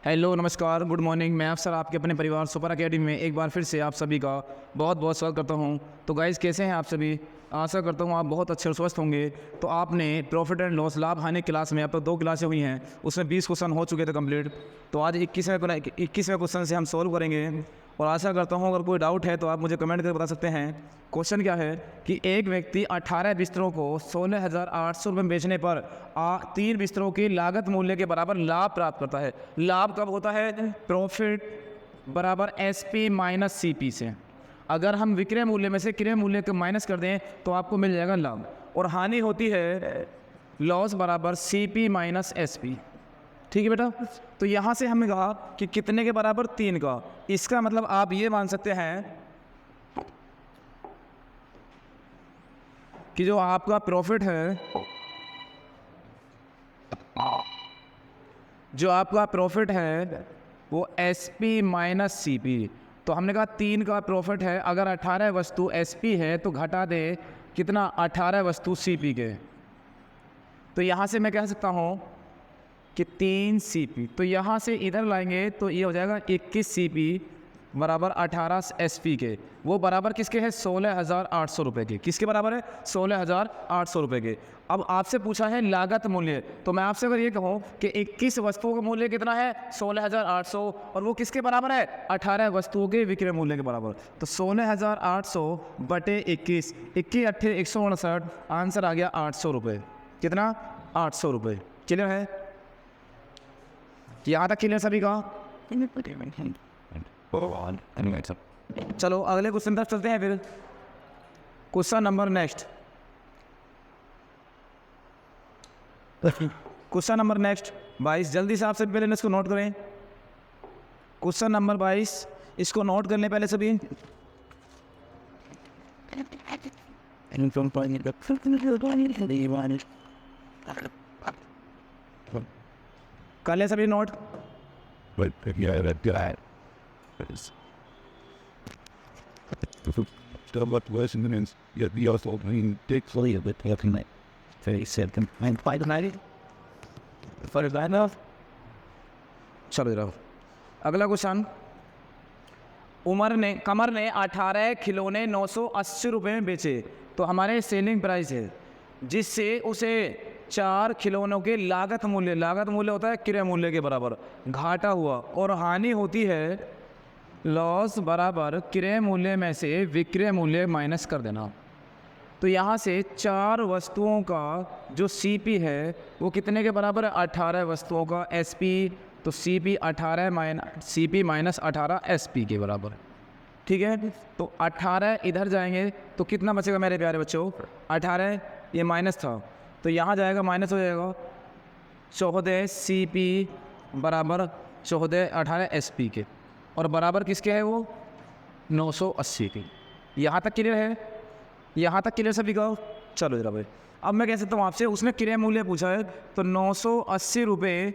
Hello नमस्कार good morning. मैं अफसर आपके अपने परिवार सुपर अकेडमी में एक बार फिर से आप सभी का बहुत बहुत स्वागत करता हूं। तो गाइज़ कैसे हैं आप सभी? आशा करता हूं आप बहुत अच्छे और स्वस्थ होंगे। तो आपने प्रॉफिट एंड लॉस लाभ हानि क्लास में अब तक 2 क्लासें हुई हैं, उसमें 20 क्वेश्चन हो चुके थे कंप्लीट। तो आज 21वें क्वेश्चन से हम सॉल्व करेंगे और आशा करता हूँ अगर कोई डाउट है तो आप मुझे कमेंट करके बता सकते हैं। क्वेश्चन क्या है कि एक व्यक्ति 18 बिस्तरों को 16,800 रुपये में बेचने पर 3 बिस्तरों की लागत मूल्य के बराबर लाभ प्राप्त करता है। लाभ कब होता है? प्रॉफिट बराबर SP माइनस CP से। अगर हम विक्रय मूल्य में से क्रय मूल्य को माइनस कर दें तो आपको मिल जाएगा लाभ। और हानि होती है लॉस बराबर CP माइनस SP। ठीक है बेटा। तो यहाँ से हमने कहा कि कितने के बराबर? 3 का। इसका मतलब आप ये मान सकते हैं कि जो आपका प्रॉफिट है, वो SP माइनस CP। तो हमने कहा 3 का प्रॉफिट है, अगर 18 वस्तु SP है तो घटा दे कितना? 18 वस्तु CP के। तो यहाँ से मैं कह सकता हूँ कि 3 CP। तो यहाँ से इधर लाएंगे तो ये हो जाएगा 21 CP बराबर 18 SP के। वो बराबर किसके है? 16,800 रुपये के। किसके बराबर है? 16,800 रुपये के। अब आपसे पूछा है लागत मूल्य। तो मैं आपसे अगर ये कहूँ कि 21 वस्तुओं का मूल्य कितना है? 16,800, और वो किसके बराबर है? 18 वस्तुओं के विक्रय मूल्य के बराबर। तो 16,800 बटे 21, 21 अट्ठे 159, आंसर आ गया 800 रुपये। कितना? 800 रुपये। क्लियर है? यहाँ तक क्लियर सभी का? चलो अगले क्वेश्चन तक चलते हैं फिर। Question number next. Question number next 22। जल्दी से आप सभी पहले इसको नोट करें। क्वेश्चन नंबर 22, इसको नोट करने पहले सभी। कर ले सभी नोट। चलो जरा अगला क्वेश्चन। कमर ने 18 खिलौने 980 रुपये में बेचे। तो हमारे सेलिंग प्राइस है, जिससे उसे 4 खिलौनों के लागत मूल्य होता है क्रय मूल्य के बराबर, घाटा हुआ। और हानि होती है लॉस बराबर क्रय मूल्य में से विक्रय मूल्य माइनस कर देना। तो यहाँ से 4 वस्तुओं का जो CP है वो कितने के बराबर है? 18 वस्तुओं का SP। तो CP 18 CP माइनस 18 SP के बराबर। ठीक है। तो 18 इधर जाएंगे तो कितना बचेगा मेरे प्यारे बच्चों? 18 ये माइनस था तो यहाँ जाएगा माइनस हो जाएगा। 14 CP बराबर 14 18 SP के, और बराबर किसके है वो? 980 के। यहाँ तक क्लियर है? यहाँ तक क्लियर सभी का? चलो जरा भाई, अब मैं कह सकता हूँ आपसे, उसने क्रय मूल्य पूछा है तो 980 रुपये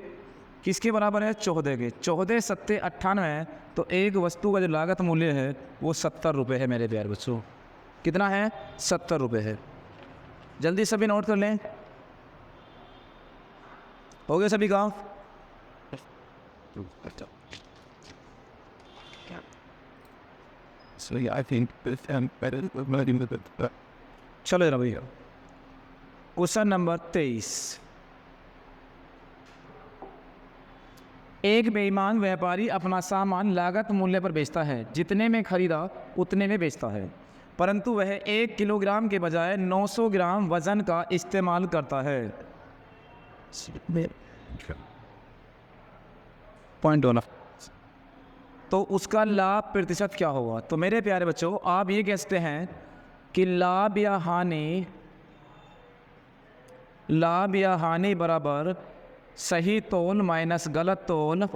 किसके बराबर है? 14 के। 14 सत्ते 98, तो एक वस्तु का जो लागत मूल्य है वो 70 रुपये है मेरे प्यारे बच्चों। कितना है? 70 रुपये है। जल्दी सभी नोट कर लें। हो गया सभी का? चलो जरा भैया क्वेश्चन नंबर 23। एक बेईमान व्यापारी अपना सामान लागत मूल्य पर बेचता है, जितने में खरीदा उतने में बेचता है, परंतु वह 1 किलोग्राम के बजाय 900 ग्राम वजन का इस्तेमाल करता है। पॉइंट होना। तो उसका लाभ प्रतिशत क्या होगा? तो मेरे प्यारे बच्चों आप ये कह सकते हैं कि लाभ या हानि बराबर सही तौल माइनस गलत तौल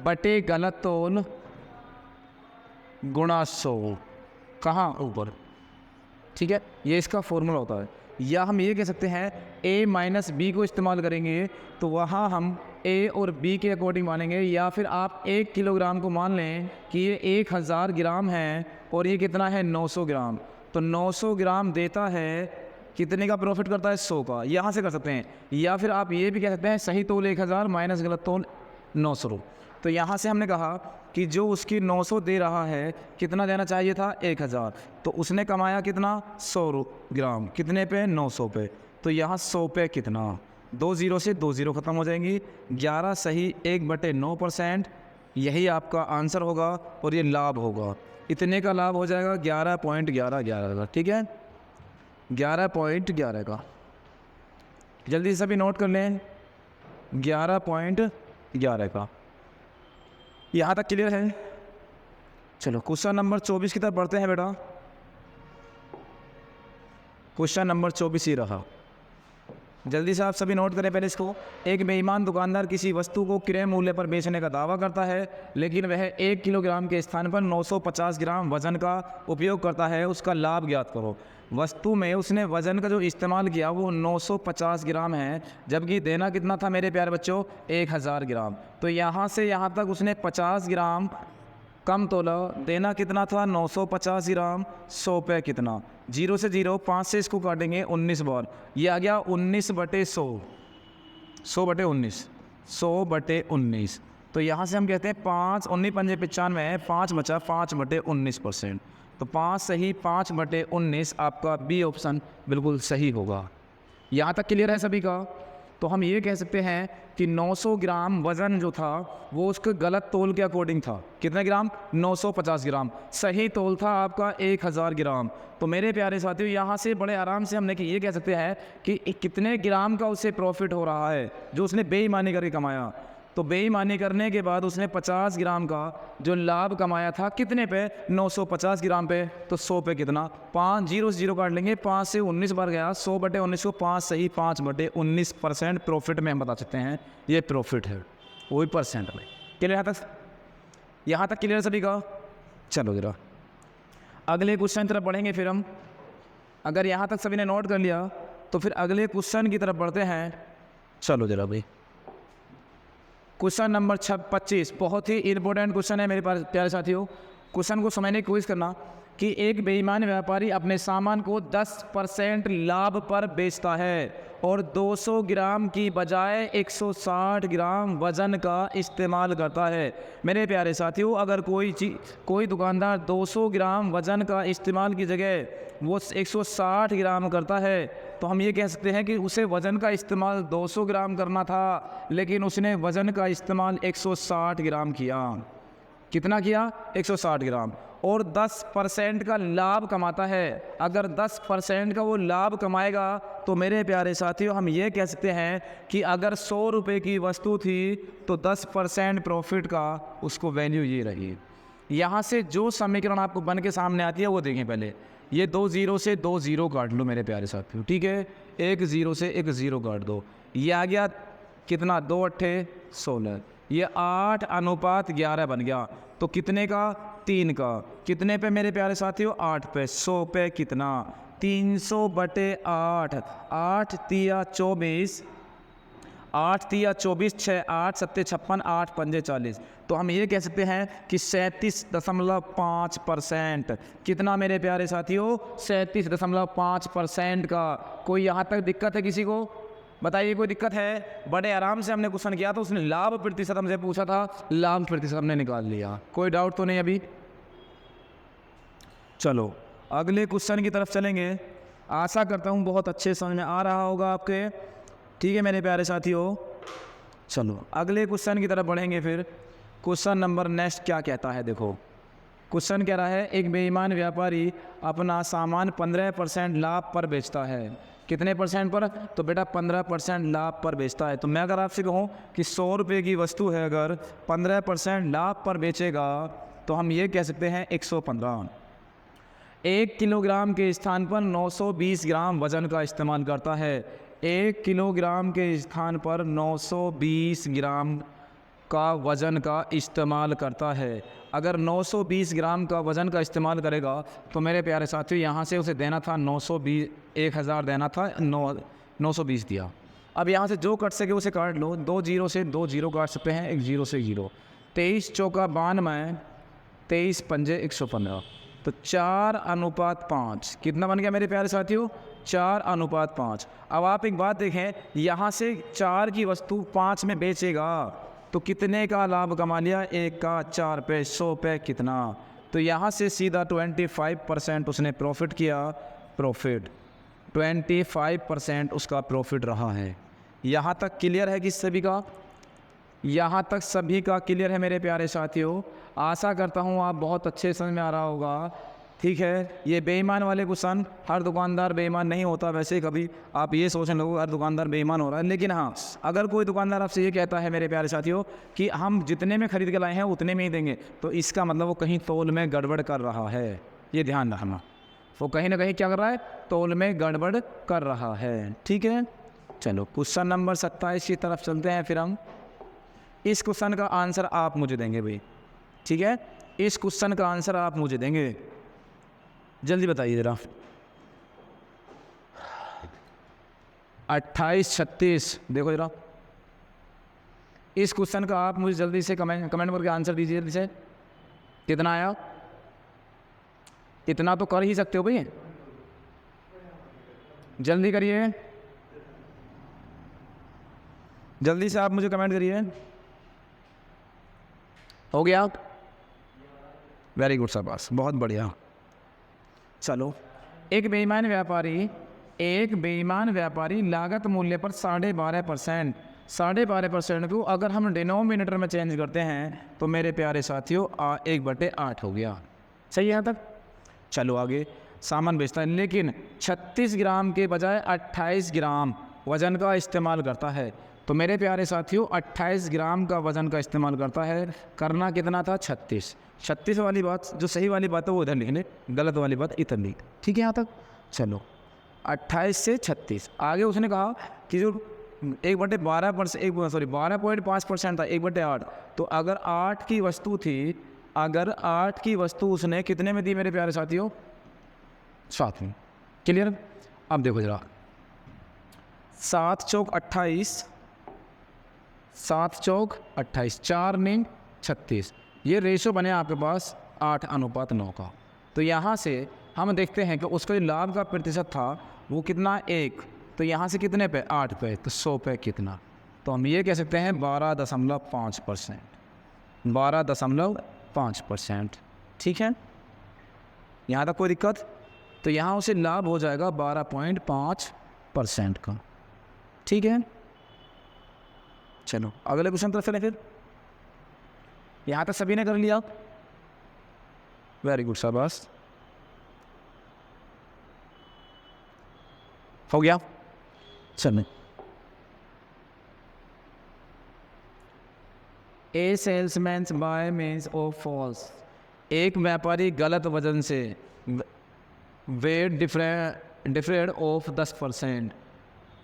बटे गलत तौल गुणा 100। कहाँ? ऊपर। ठीक है, ये इसका फॉर्मूला होता है। या हम ये कह सकते हैं A माइनस B को इस्तेमाल करेंगे तो वहाँ हम A और B के अकॉर्डिंग मानेंगे, या फिर आप 1 किलोग्राम को मान लें कि ये 1000 ग्राम है और ये कितना है? 900 ग्राम। तो 900 ग्राम देता है कितने का प्रॉफिट करता है 100 का, यहाँ से कर सकते हैं। या फिर आप ये भी कह सकते हैं सही तोल 1000 माइनस गलत तोल 900। तो यहाँ से हमने कहा कि जो उसकी 900 दे रहा है कितना देना चाहिए था 1000, तो उसने कमाया कितना 100 ग्राम, कितने पे 900 पे। तो यहाँ 100 पे कितना, 2 जीरो से 2 जीरो ख़त्म हो जाएंगी, 11 सही 1/9%, यही आपका आंसर होगा और ये लाभ होगा। इतने का लाभ हो जाएगा 11.1111 का, ठीक है 11.11 का। जल्दी से सभी नोट कर लें 11.11 का। यहाँ तक क्लियर है? चलो क्वेश्चन नंबर 24 की तरफ बढ़ते हैं बेटा। क्वेश्चन नंबर 24 ही रहा, जल्दी से आप सभी नोट करें पहले इसको। एक बेईमान दुकानदार किसी वस्तु को क्रय मूल्य पर बेचने का दावा करता है, लेकिन वह 1 किलोग्राम के स्थान पर 950 ग्राम वजन का उपयोग करता है। उसका लाभ ज्ञात करो। वस्तु में उसने वजन का जो इस्तेमाल किया वो 950 ग्राम है, जबकि देना कितना था मेरे प्यारे बच्चों 1000 ग्राम। तो यहाँ से यहाँ तक उसने 50 ग्राम कम तोला, देना कितना था 950 ग्राम, 100 पे कितना, 0 से 0, 5 से इसको काटेंगे 19 बार, ये आ गया 19/100, 100/19, 100/19। तो यहाँ से हम कहते हैं 5, 19 पंजे 95 है, 5 बचा 5/19%। तो 5 सही 5/19 आपका बी ऑप्शन बिल्कुल सही होगा। यहाँ तक क्लियर है सभी का? तो हम ये कह सकते हैं कि 900 ग्राम वज़न जो था वो उसके गलत तोल के अकॉर्डिंग था। कितने ग्राम? 950 ग्राम। सही तोल था आपका 1000 ग्राम। तो मेरे प्यारे साथियों यहाँ से बड़े आराम से हमने कि ये कह सकते हैं कि कितने ग्राम का उसे प्रॉफिट हो रहा है जो उसने बेईमानी करके कमाया। तो बेईमानी करने के बाद उसने 50 ग्राम का जो लाभ कमाया था कितने पे? 950 ग्राम पे। तो 100 पे कितना? 5, 0 से 0 काट लेंगे, 5 से 19 बार गया, 100/19 को 5 सही 5/19% प्रॉफिट में हम बता सकते हैं ये प्रॉफिट है, वही परसेंट में। क्लियर यहाँ तक क्लियर सभी का? चलो जरा अगले क्वेश्चन की तरफ बढ़ेंगे फिर हम। अगर यहाँ तक सभी ने नोट कर लिया तो फिर अगले क्वेश्चन की तरफ बढ़ते हैं। चलो जरा भाई, क्वेश्चन नंबर 25 बहुत ही इंपॉर्टेंट क्वेश्चन है मेरे पास प्यारे साथियों। क्वेश्चन को समझने की कोशिश करना कि एक बेईमान व्यापारी अपने सामान को 10% लाभ पर बेचता है और 200 ग्राम की बजाय 160 ग्राम वजन का इस्तेमाल करता है। मेरे प्यारे साथियों, अगर कोई दुकानदार 200 ग्राम वजन का इस्तेमाल की जगह वो 160 ग्राम करता है, तो हम ये कह सकते हैं कि उसे वज़न का इस्तेमाल 200 ग्राम करना था, लेकिन उसने वज़न का इस्तेमाल 160 ग्राम किया। कितना किया? 160 ग्राम। और 10% का लाभ कमाता है। अगर 10% का वो लाभ कमाएगा तो मेरे प्यारे साथियों हम ये कह सकते हैं कि अगर 100 रुपये की वस्तु थी तो 10% प्रॉफिट का उसको वैल्यू ये रही। यहाँ से जो समीकरण आपको बन के सामने आती है वो देखें पहले। ये 2 0 से 2 0 काट लो मेरे प्यारे साथियों, ठीक है, 1 0 से 1 0 काट दो। ये आ गया कितना? 2 8 16, ये 8:11 बन गया। तो कितने का? 3 का। कितने पे मेरे प्यारे साथियों? 8 पे। 100 पे कितना? 300/8, 8 तिया 24, 8 तिया 24, 6 8 7 56, 8 पंजे 40। तो हम ये कह सकते हैं कि 37.5%। कितना मेरे प्यारे साथियों? 37.5% का। कोई यहाँ तक दिक्कत है किसी को? बताइए, कोई दिक्कत है? बड़े आराम से हमने क्वेश्चन किया तो उसने लाभ प्रतिशत हमसे पूछा था, लाभ प्रतिशत हमने निकाल लिया। कोई डाउट तो नहीं अभी? चलो अगले क्वेश्चन की तरफ चलेंगे। आशा करता हूँ बहुत अच्छे समझ में आ रहा होगा आपके, ठीक है मेरे प्यारे साथियों। चलो अगले क्वेश्चन की तरफ बढ़ेंगे फिर। क्वेश्चन नंबर नेक्स्ट क्या कहता है? देखो क्वेश्चन कह रहा है एक बेईमान व्यापारी अपना सामान 15% लाभ पर बेचता है। कितने परसेंट पर? तो बेटा 15% लाभ पर बेचता है। तो मैं अगर आपसे कहूँ कि 100 रुपये की वस्तु है, अगर 15% लाभ पर बेचेगा तो हम ये कह सकते हैं 115। 1 किलोग्राम के स्थान पर 920 ग्राम वजन का इस्तेमाल करता है। 1 किलोग्राम के स्थान पर 920 ग्राम का वज़न का इस्तेमाल करता है। अगर 920 ग्राम का वज़न का इस्तेमाल करेगा तो मेरे प्यारे साथियों यहाँ से उसे देना था 920, 1000 देना था, 920 दिया। अब यहाँ से जो कट सके उसे काट लो। 2 0 से 2 0 काट सकते हैं, 1 0 से 0। 23 चौका 92, 23 पंजे 115। तो 4:5 कितना बन गया मेरे प्यारे साथियों? 4:5। अब आप एक बात देखें, यहाँ से 4 की वस्तु 5 में बेचेगा तो कितने का लाभ कमा लिया? 1 का 4 पे 100 पे कितना? तो यहाँ से सीधा 25% उसने प्रॉफिट किया। प्रॉफिट 25% उसका प्रॉफिट रहा है। यहाँ तक क्लियर है कि सभी का? यहाँ तक सभी का क्लियर है मेरे प्यारे साथियों? आशा करता हूँ आप बहुत अच्छे समझ में आ रहा होगा। ठीक है, ये बेईमान वाले क्वेश्चन, हर दुकानदार बेईमान नहीं होता। वैसे कभी आप ये सोचने लगो हर दुकानदार बेईमान हो रहा है, लेकिन हाँ, अगर कोई दुकानदार आपसे ये कहता है मेरे प्यारे साथियों कि हम जितने में खरीद के लाए हैं उतने में ही देंगे, तो इसका मतलब वो कहीं तौल में गड़बड़ कर रहा है। ये ध्यान रखना, वो कहीं ना कहीं क्या कर रहा है? तौल में गड़बड़ कर रहा है। ठीक है, चलो क्वेश्चन नंबर 27 की तरफ चलते हैं। फिर हम इस क्वेश्चन का आंसर आप मुझे देंगे भाई। ठीक है, इस क्वेश्चन का आंसर आप मुझे देंगे, जल्दी बताइए ज़रा। 28-36 देखो ज़रा, इस क्वेश्चन का आप मुझे जल्दी से कमेंट करके आंसर दीजिए। जल्दी से कितना आया? इतना तो कर ही सकते हो भाई, जल्दी करिए, जल्दी से आप मुझे कमेंट करिए। हो गया? वेरी गुड शाबाश, बहुत बढ़िया। चलो, एक बेईमान व्यापारी लागत मूल्य पर 12.5% को अगर हम डिनोमिनेटर में चेंज करते हैं तो मेरे प्यारे साथियों 1/8 हो गया। सही है यहाँ तक? चलो आगे, सामान बेचता है लेकिन 36 ग्राम के बजाय 28 ग्राम वज़न का इस्तेमाल करता है। तो मेरे प्यारे साथियों 28 ग्राम का वज़न का इस्तेमाल करता है। करना कितना था? 36 वाली बात, जो सही वाली बात है वो इधर लिखने, गलत वाली बात इधर लिख। ठीक है यहाँ तक? चलो, 28 से 36 आगे उसने कहा कि जो 12.5% था 1/8। तो अगर 8 की वस्तु थी, अगर 8 की वस्तु उसने कितने में दी मेरे प्यारे साथियों? 7 में। क्लियर? अब देखो जरा, 7 चौक 28, 7 चौक 28, 4 ने 36, ये रेशो बने आपके पास 8:9 का। तो यहाँ से हम देखते हैं कि उसका जो लाभ का प्रतिशत था वो कितना? 1। तो यहाँ से कितने पे? 8 पे, तो 100 पे कितना? तो हम ये कह सकते हैं 12.5%। 12.5%। ठीक है, यहाँ तक कोई दिक्कत? तो यहाँ उसे लाभ हो जाएगा 12.5% का। ठीक है, चलो अगले क्वेश्चन तरफ चलें। फिर यहाँ तक सभी ने कर लिया? वेरी गुड शाबाश, हो गया। चलें, a salesman by means of false, एक व्यापारी गलत वजन से वेट डिफरेड ऑफ 10%।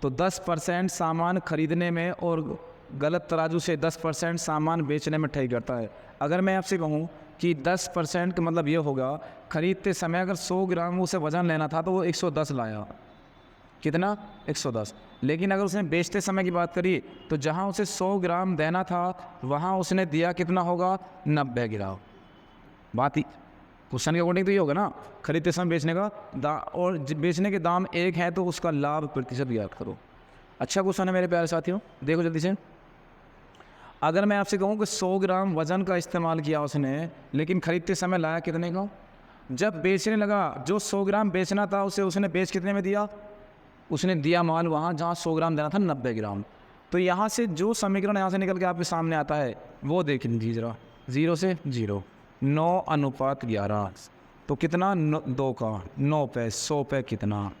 तो 10% सामान खरीदने में और गलत तराजू से 10% सामान बेचने में ठगी करता है। अगर मैं आपसे कहूँ कि 10% का मतलब ये होगा, खरीदते समय अगर 100 ग्राम उसे वज़न लेना था तो वो 110 लाया। कितना? 110। लेकिन अगर उसने बेचते समय की बात करी तो जहाँ उसे 100 ग्राम देना था वहाँ उसने दिया कितना होगा? 90 ग्राम। बात ही क्वेश्चन के अकॉर्डिंग तो ये होगा ना, खरीदते समय बेचने का और बेचने के दाम एक है तो उसका लाभ प्रतिशत याद करो। अच्छा क्वेश्चन है मेरे प्यारे साथियों, देखो जल्दी से। अगर मैं आपसे कहूँ कि 100 ग्राम वज़न का इस्तेमाल किया उसने, लेकिन खरीदते समय लाया कितने का? जब बेचने लगा, जो 100 ग्राम बेचना था उसे उसने बेच कितने में दिया? उसने दिया माल वहाँ जहाँ 100 ग्राम देना था 90 ग्राम। तो यहाँ से जो समीकरण यहाँ से निकल के आपके सामने आता है वो देख लीजिए जरा, 0 से 0, 9:11। तो कितना? 2 का 9 पे 100 पे कितना?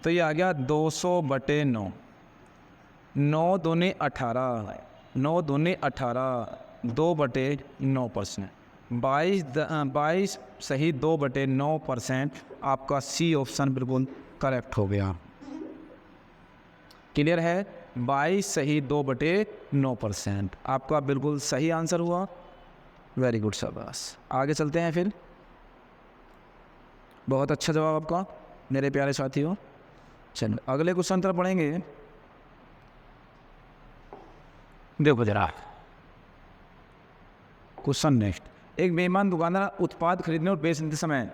तो ये आ गया 200/9। 9 दूनी 18, 9 दूनी 18, 2/9%। 22 सही 2/9%। आपका सी ऑप्शन बिल्कुल करेक्ट हो गया। क्लियर है? 22 सही 2/9% आपका बिल्कुल सही आंसर हुआ। वेरी गुड शाबाश। आगे चलते हैं फिर। बहुत अच्छा जवाब आपका मेरे प्यारे साथियों। चलो अगले क्वेश्चन तरफ पढ़ेंगे। देखो जरा क्वेश्चन नेक्स्ट। एक बेईमान दुकानदार उत्पाद खरीदने और बेचने समय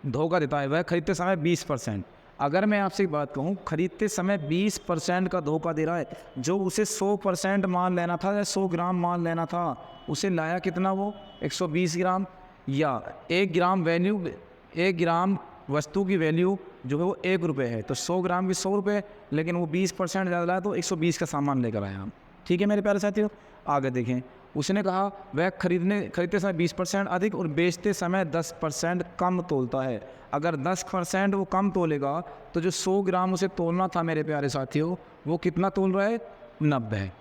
धोखा देता है, वह खरीदते समय 20%। अगर मैं आपसे एक बात कहूँ, खरीदते समय 20% का धोखा दे रहा है, जो उसे 100% माल लेना था या 100 ग्राम माल लेना था, उसे लाया कितना वो 120 ग्राम, या 1 ग्राम वैल्यू, 1 ग्राम वस्तु की वैल्यू जो है वो 1 रुपये है, तो 100 ग्राम की 100 रुपये, लेकिन वो 20% ज़्यादा लाया तो 120 का सामान लेकर आया हम। ठीक है मेरे प्यारे साथियों, आगे देखें। उसने कहा वह खरीदते समय 20% अधिक और बेचते समय 10% कम तोलता है। अगर 10% वो कम तोलेगा तो जो 100 ग्राम उसे तोलना था मेरे प्यारे साथियों, वो कितना तोल रहा है, 90।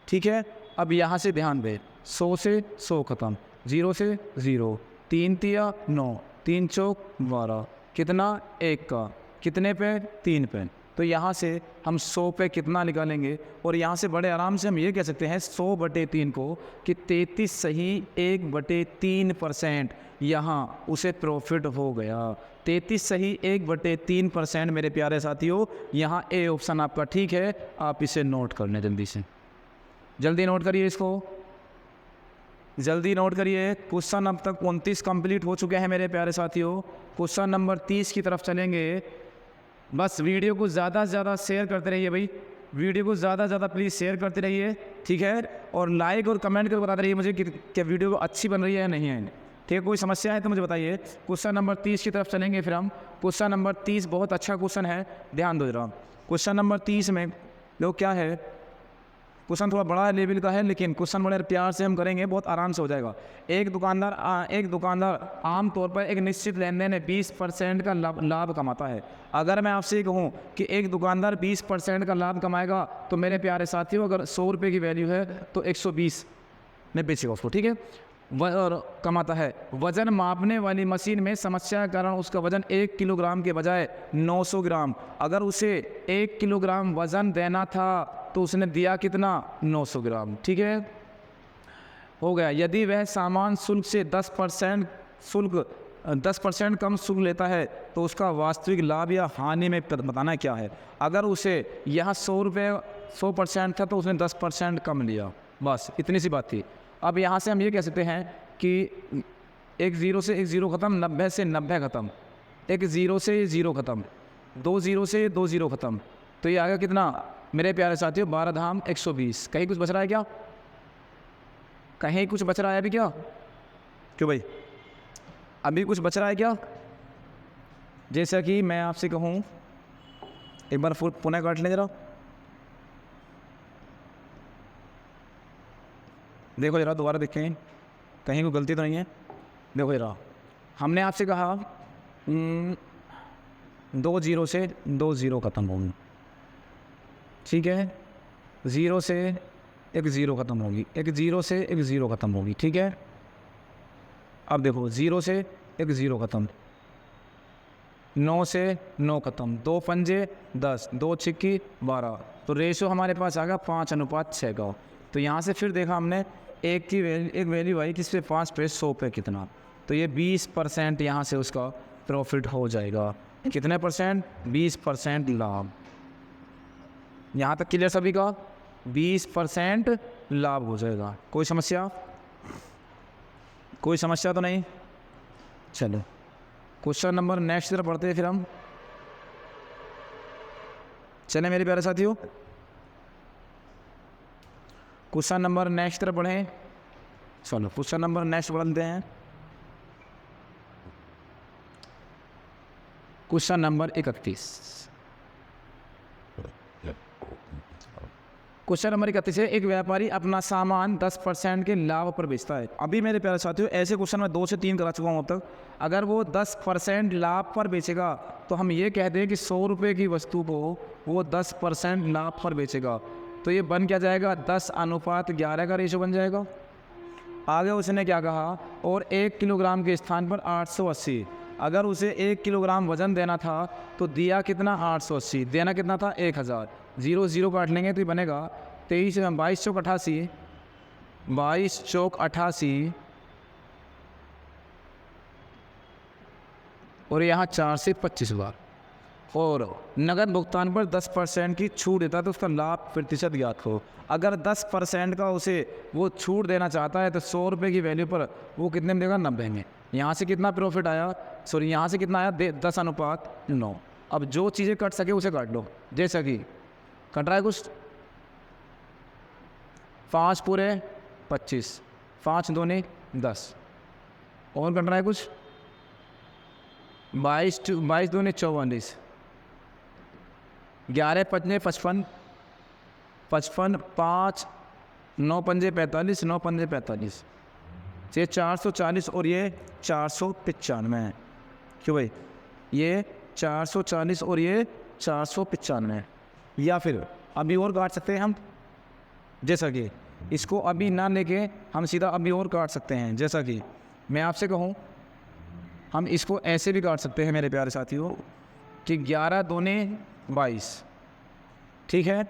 ठीक है, अब यहाँ से ध्यान दें, 100 से 100 ख़त्म, 0 से 0, 3 तिया 9, 3 चौक 12, कितना 1 का, कितने पे, 3 पे। तो यहाँ से हम 100 पे कितना निकालेंगे, और यहाँ से बड़े आराम से हम ये कह सकते हैं 100/3 को कि 33 सही 1/3% यहाँ उसे प्रॉफिट हो गया। 33 सही 1/3% मेरे प्यारे साथियों, यहाँ ए ऑप्शन आपका ठीक है। आप इसे नोट कर लें, जल्दी से जल्दी नोट करिए, इसको जल्दी नोट करिए। क्वेश्चन अब तक 29 कंप्लीट हो चुके हैं मेरे प्यारे साथियों। क्वेश्चन नंबर 30 की तरफ चलेंगे। बस वीडियो को ज़्यादा से ज़्यादा शेयर करते रहिए भाई, वीडियो को ज़्यादा से ज़्यादा प्लीज़ शेयर करते रहिए, ठीक है। और लाइक और कमेंट करके बताते रहिए मुझे कि क्या वीडियो अच्छी बन रही है या नहीं है, ठीक है। कोई समस्या है तो मुझे बताइए। क्वेश्चन नंबर 30 की तरफ चलेंगे फिर हम। क्वेश्चन नंबर 30 बहुत अच्छा क्वेश्चन है, ध्यान दो जरा। क्वेश्चन नंबर 30 में लोग क्या है, क्वेश्चन थोड़ा बड़ा लेवल का है, लेकिन क्वेश्चन बड़े प्यार से हम करेंगे, बहुत आराम से हो जाएगा। एक दुकानदार आमतौर पर एक निश्चित लेन देन में 20% का लाभ कमाता है। अगर मैं आपसे कहूँ कि एक दुकानदार 20% का लाभ कमाएगा, तो मेरे प्यारे साथियों अगर 100 रुपये की वैल्यू है तो 120 में बेचेगा उसको, ठीक है, और कमाता है। वजन मापने वाली मशीन में समस्या के कारण उसका वजन 1 किलोग्राम के बजाय 900 ग्राम। अगर उसे 1 किलोग्राम वजन देना था तो उसने दिया कितना, 900 ग्राम, ठीक है, हो गया। यदि वह सामान शुल्क से 10% कम शुल्क लेता है तो उसका वास्तविक लाभ या हानि में बताना क्या है। अगर उसे यहाँ 100 रुपये 100% था तो उसने 10% कम लिया, बस इतनी सी बात थी। अब यहाँ से हम ये कह सकते हैं कि एक 0 से एक 0 ख़त्म, 90 से 90 ख़त्म, एक 0 से 0 ख़त्म, 2 0 से 2 0 ख़त्म, तो ये आ गया कितना मेरे प्यारे साथियों, 12 धाम 120। कहीं कुछ बच रहा है क्या, कहीं कुछ बच रहा है अभी क्या, क्यों भाई अभी कुछ बच रहा है क्या। जैसा कि मैं आपसे कहूँ, एक बार पुनः काट लें जरा, देखो जरा दोबारा देखें कहीं कोई गलती तो नहीं है। देखो जरा, हमने आपसे कहा 2 0 से 2 0 ख़त्म होंगी, ठीक है, 0 से एक 0 ख़त्म होगी, एक 0 से एक 0 ख़त्म होगी, ठीक है। अब देखो 0 से एक 0 ख़त्म, 9 से 9 ख़त्म, 2 पंजे 10, 2 छिक्की 12, तो रेशो हमारे पास आ गया 5:6 का। तो यहाँ से फिर देखा हमने एक वैल्यू आई किस पे, 5 पे 100 पे कितना, तो ये 20% यहाँ से उसका प्रॉफिट हो जाएगा। कितने परसेंट, 20% लाभ। यहाँ तक क्लियर सभी का, 20% लाभ हो जाएगा। कोई समस्या, कोई समस्या तो नहीं। चलो क्वेश्चन नंबर नेक्स्ट तरफ पढ़ते हैं फिर हम, चलें मेरे प्यारे साथियों, क्वेश्चन नंबर नेक्स्ट तरफ पढ़ें। चलो क्वेश्चन नंबर नेक्स्ट पढ़ते हैं। क्वेश्चन नंबर 31, क्वेश्चन नंबर 31 है, एक व्यापारी अपना सामान 10% के लाभ पर बेचता है। अभी मेरे प्यारे साथियों ऐसे क्वेश्चन मैं 2 से 3 करा चुका हूँ अब तक। अगर वो 10% लाभ पर बेचेगा तो हम ये कहते हैं कि 100 रुपये की वस्तु को वो 10% लाभ पर बेचेगा, तो ये बन क्या जाएगा, 10:11 का रेशो बन जाएगा। आगे उसने क्या कहा, और 1 किलोग्राम के स्थान पर 880। अगर उसे 1 किलोग्राम वज़न देना था तो दिया कितना, 880, देना कितना था, 1000। 0 0 काट लेंगे तो ये बनेगा 22 चौक 88, 22 चौक 88, और यहाँ 4 से 25 बार, और नगद भुगतान पर 10% की छूट देता है तो उसका लाभ प्रतिशत ज्ञात हो। अगर 10% का उसे वो छूट देना चाहता है तो 100 रुपये की वैल्यू पर वो कितने में देगा, 90 में। यहाँ से कितना प्रॉफिट आया, सॉरी यहाँ से कितना आया 10:9। अब जो चीज़ें कट सके उसे काट लो। जैसा कि कट रहा है कुछ 5 पूरे 25, 5 दूनी 10, और कट रहा है कुछ 22 दूनी 44, 11 पंजे 55, 5 9 पंजे 45, 9 पंजे 45, ये 440 और ये 495 है। क्यों भाई, ये 440 और ये 495 है। या फिर अभी और काट सकते हैं हम, जैसा कि इसको अभी ना लेके हम सीधा अभी और काट सकते हैं। जैसा कि मैं आपसे कहूँ, हम इसको ऐसे भी काट सकते हैं मेरे प्यारे साथियों कि 11 दूनी 22, ठीक है,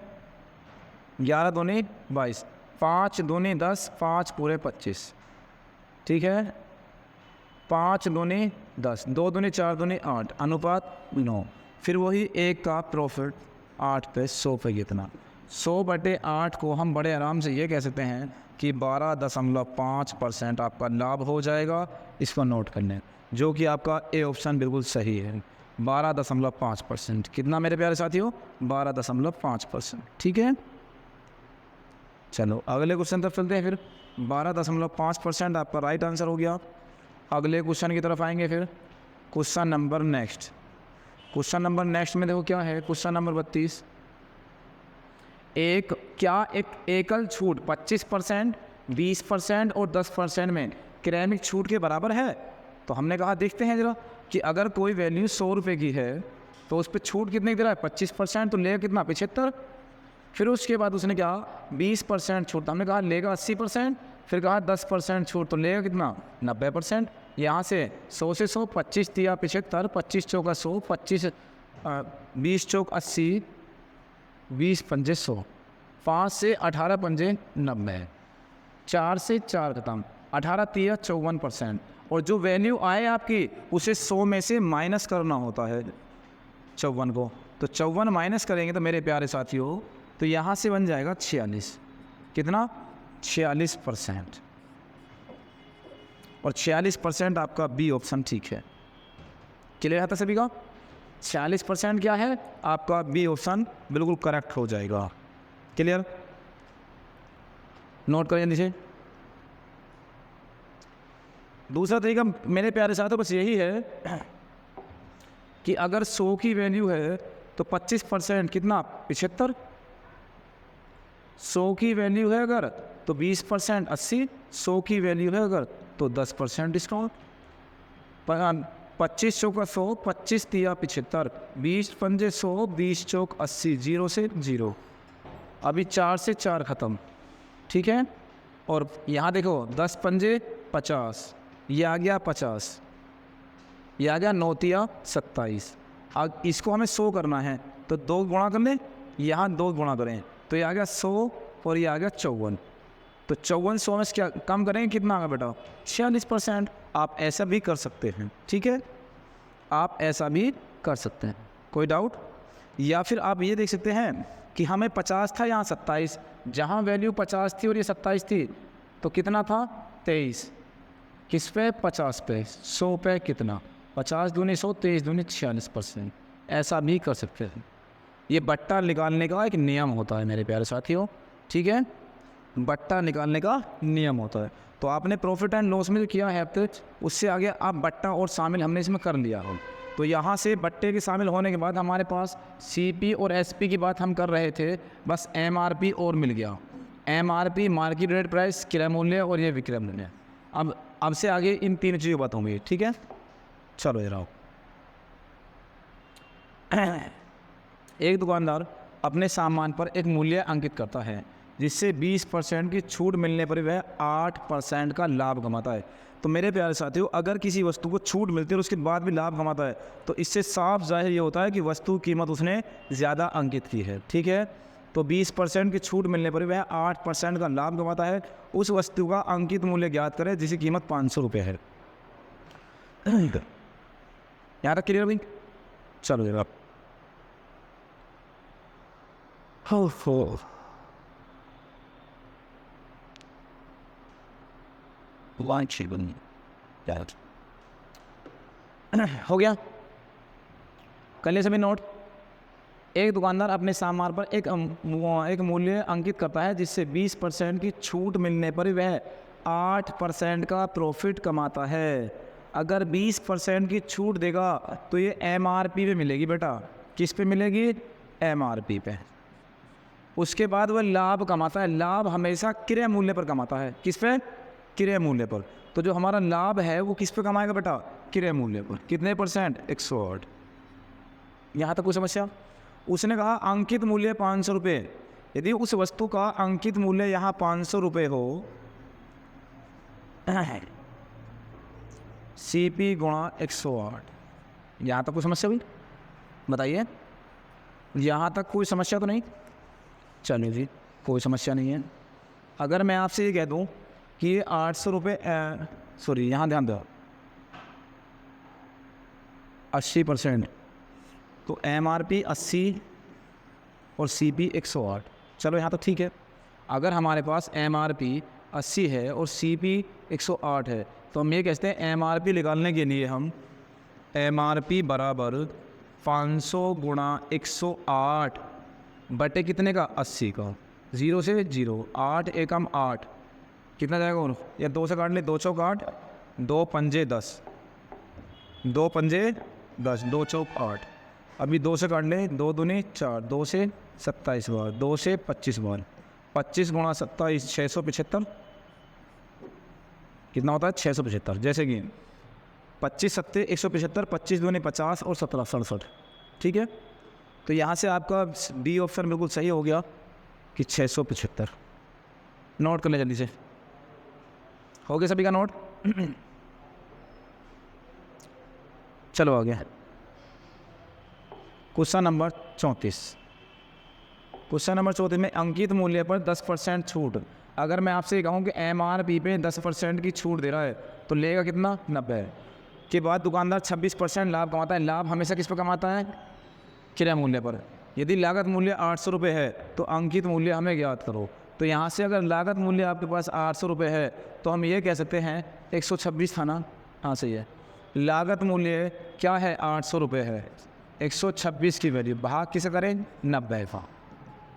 11 दूनी 22, 5 दूनी 10, 5 पूरे 25, ठीक है, 5 दूनी 10, 2 दूनी 4 दूनी 8, अनुपात 9। फिर वही एक का प्रॉफिट 8 पे 100 पे कितना, 100/8 को हम बड़े आराम से ये कह सकते हैं कि 12.5% आपका लाभ हो जाएगा। इसको नोट कर लें, जो कि आपका ए ऑप्शन बिल्कुल सही है। 12.5%, कितना मेरे प्यारे साथियों, 12.5%, ठीक है। चलो अगले क्वेश्चन तरफ चलते हैं। फिर 12.5% आपका राइट आंसर हो गया। अगले क्वेश्चन की तरफ आएंगे। फिर क्वेश्चन नंबर नेक्स्ट में देखो क्या है, क्वेश्चन नंबर 32। एक एकल छूट 25%, 20% और 10% में क्रमिक छूट के बराबर है? तो हमने कहा देखते हैं जरा कि अगर कोई वैल्यू 100 रुपये की है तो उस पर छूट कितने की दे रहा है, 25%, तो लेगा कितना, 75। फिर उसके बाद उसने कहा 20% छूट, तो हमने कहा लेगा 80%। फिर कहा 10% छूट, तो लेगा कितना, 90%। यहाँ से 100 से 100, 25 दिया 75, 25 चौका 100, 20 चौक 80, 20 पंजे 100, 5 से 18 पंजे 90, 4 से 4 खत्म, 18 तिया 54%। और जो वैल्यू आए आपकी उसे 100 में से माइनस करना होता है 54 को। तो 54 माइनस करेंगे तो मेरे प्यारे साथियों, तो यहाँ से बन जाएगा 46, कितना, 46%। और 46% आपका बी ऑप्शन ठीक है। क्लियर आता सभी का, 46% क्या है आपका बी ऑप्शन बिल्कुल करेक्ट हो जाएगा। क्लियर, नोट करें नीचे। दूसरा तरीका मेरे प्यारे साथियों बस यही है कि अगर 100 की वैल्यू है तो 25% कितना, 75। 100 की वैल्यू है अगर तो 20% 80, 100 की वैल्यू है अगर तो 10% डिस्काउंट। 25 चौका 100, 25 तिया 75, 20 पंजे 100, 20 चौक 80, 0 से 0। अभी 4 से 4 ख़त्म, ठीक है। और यहाँ देखो 10 पंजे 50, ये आ गया 50, ये आ गया 9 तिया 27। अब इसको हमें 100 करना है तो 2 गुणा कर लें, यहाँ 2 गुणा करें तो ये आ गया 100 और ये आ गया 54। तो 54 100 में से क्या कम करेंगे, कितना आएगा बेटा, 46%। आप ऐसा भी कर सकते हैं, ठीक है, आप ऐसा भी कर सकते हैं, कोई डाउट। या फिर आप ये देख सकते हैं कि हमें 50 था, यहाँ 27, जहाँ वैल्यू 50 थी और ये 27 थी तो कितना था 23, किस पे, 50 पे, 100 पे कितना, 50 दूनी 100, 23 दूनी 46%। ऐसा भी कर सकते हैं। ये बट्टा निकालने का एक नियम होता है मेरे प्यारे साथियों, ठीक है, बट्टा निकालने का नियम होता है। तो आपने प्रॉफिट एंड लॉस में जो किया है अब उससे आगे आप बट्टा और शामिल हमने इसमें कर लिया हो। तो यहाँ से बट्टे के शामिल होने के बाद हमारे पास सीपी और एसपी की बात हम कर रहे थे, बस एमआरपी और मिल गया। एमआरपी मार्केट रेट प्राइस, क्रय मूल्य और ये विक्रय मूल्य। अब से आगे इन 3 चीज़ों की बात होंगी, ठीक है। चलो ये रहो। एक दुकानदार अपने सामान पर एक मूल्य अंकित करता है जिससे 20% की छूट मिलने पर वह 8% का लाभ कमाता है। तो मेरे प्यारे साथियों, अगर किसी वस्तु को छूट मिलती है और उसके बाद भी लाभ कमाता है तो इससे साफ जाहिर ये होता है कि वस्तु की कीमत उसने ज़्यादा अंकित की है, ठीक है। तो 20% की छूट मिलने पर वह 8% का लाभ कमाता है। उस वस्तु का अंकित मूल्य ज्ञात करें जिसकी कीमत 500 रुपये है। यहाँ तक क्लियर भाई, चलो जरा। हो हो गया, कर लिए सभी नोट। एक दुकानदार अपने सामान पर एक मूल्य अंकित करता है जिससे 20% की छूट मिलने पर वह 8% का प्रॉफिट कमाता है। अगर 20% की छूट देगा तो ये MRP पे मिलेगी बेटा। किस पे मिलेगी? MRP पे। उसके बाद वह लाभ कमाता है। लाभ हमेशा क्रय मूल्य पर कमाता है। किस पे? क्रय मूल्य पर। तो जो हमारा लाभ है वो किस पे कमाएगा बेटा? क्रय मूल्य पर। कितने %? 108। यहाँ तक कोई समस्या? उसने कहा अंकित मूल्य 500 रुपये। यदि उस वस्तु का अंकित मूल्य यहाँ 500 रुपये हो, CP गुणा 108। यहाँ तक कोई समस्या हुई? बताइए, यहाँ तक कोई समस्या तो नहीं? चलिए जी, कोई समस्या नहीं है। अगर मैं आपसे ये कह दूँ कि ये 800 रुपये, सॉरी यहाँ ध्यान दो, 80%, तो MRP 80 और CP 108। चलो यहाँ तो ठीक है। अगर हमारे पास MRP 80 है और CP 108 है तो हम ये कहते हैं MRP निकालने के लिए हम MRP बराबर 500 गुणा 108 बटे कितने का? 80 का। 0 से 0, 8 एकम 8, कितना जाएगा? और या 2 से काट ले, 2 चौक 8, 2 पंजे 10, 2 पंजे 10, 2 चौक 8। अभी 2 से काट ले, 2 दूनी 4, 2 से 27 बार, 2 से 25 बार, 25 गुणा 27 675। कितना होता है? 675। जैसे कि 25 सत्ते 175, 25 दूनी 50 और 17 67। ठीक है, तो यहाँ से आपका डी ऑप्शन बिल्कुल सही हो गया कि 675। नोट कर ले जल्दी से। हो गया सभी का नोट? चलो आ गया क्वेश्चन नंबर 34। क्वेश्चन नंबर 34 में अंकित मूल्य पर 10% छूट। अगर मैं आपसे कहूँ कि MRP पे 10% की छूट दे रहा है तो लेगा कितना? 90। के बाद दुकानदार 26% लाभ कमाता है। लाभ हमेशा किस पर कमाता है? क्रय मूल्य पर। यदि लागत मूल्य 800 रुपये है तो अंकित मूल्य हमें ज्ञात करो। तो यहाँ से अगर लागत मूल्य आपके पास 800 रुपये है तो हम ये कह सकते हैं 126 था ना? हाँ सही है। लागत मूल्य क्या है? 800 रुपये है। 126 की वैल्यू भाग किसे करें? 90 का।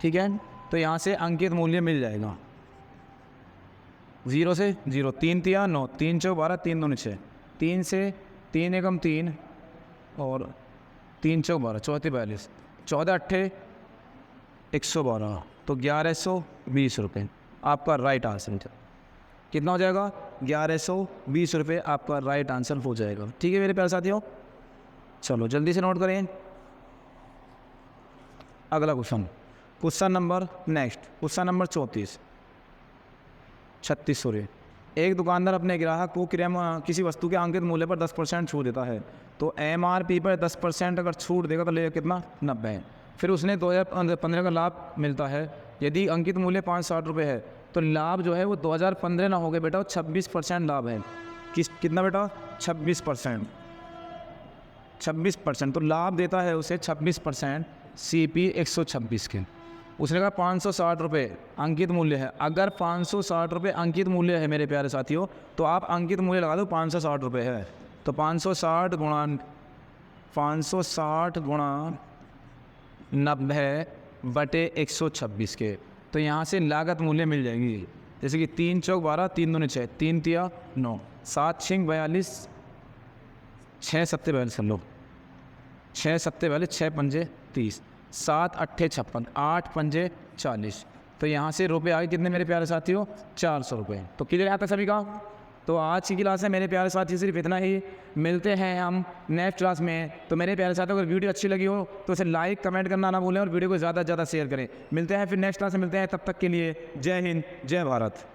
ठीक है, तो यहाँ से अंकित मूल्य मिल जाएगा। 0 से 0, 3 तिया 9, 3 चौक 12, 3 दूनी 6, 3 से 3 एकम 3 और 3 चौक 12, 14 42, 14 अट्ठे 112, तो 1120 रुपये आपका राइट आंसर। कितना हो जाएगा? 1120 रुपये आपका राइट आंसर हो जाएगा। ठीक है मेरे प्यारे साथियों, चलो जल्दी से नोट करें। अगला question, question number next, question number 36 sorry. एक दुकानदार अपने ग्राहक को किसी वस्तु के अंकित मूल्य पर 10% छूट देता है। तो MRP पर 10% अगर छूट देगा तो लेगा कितना? 90। फिर उसने 2015 का लाभ मिलता है। यदि अंकित मूल्य 560 रुपये है तो लाभ जो है वो 2015 ना हो गया बेटा, 26% लाभ है। कितना बेटा? 26%। 26%, तो लाभ देता है उसे 26% CP 126 के। उसने कहा 560 रुपये अंकित मूल्य है। अगर 560 रुपये अंकित मूल्य है मेरे प्यारे साथियों तो आप अंकित मूल्य लगा दो, 560 रुपये है। तो 560 गुणा 90 बटे 126 के, तो यहाँ से लागत मूल्य मिल जाएगी। जैसे कि 3 चौक 12, 3 दूनी 6, 3 तिया 9, 7 छिंग 42, 6 सत्ते 42 कर लो, 6 सत्ते 42, 6 पंजे 30, 7 अट्ठे 56, 8 पंजे 40। तो यहाँ से रुपये आए कितने मेरे प्यारे साथियों? 400 रुपये। तो क्लियर आता सभी का? तो आज की क्लास है मेरे प्यारे साथी सिर्फ इतना ही। मिलते हैं हम नेक्स्ट क्लास में। तो मेरे प्यारे साथियों अगर वीडियो अच्छी लगी हो तो इसे लाइक कमेंट करना ना भूलें और वीडियो को ज़्यादा से ज़्यादा शेयर करें। मिलते हैं फिर नेक्स्ट क्लास में, मिलते हैं। तब तक के लिए जय हिंद, जय भारत।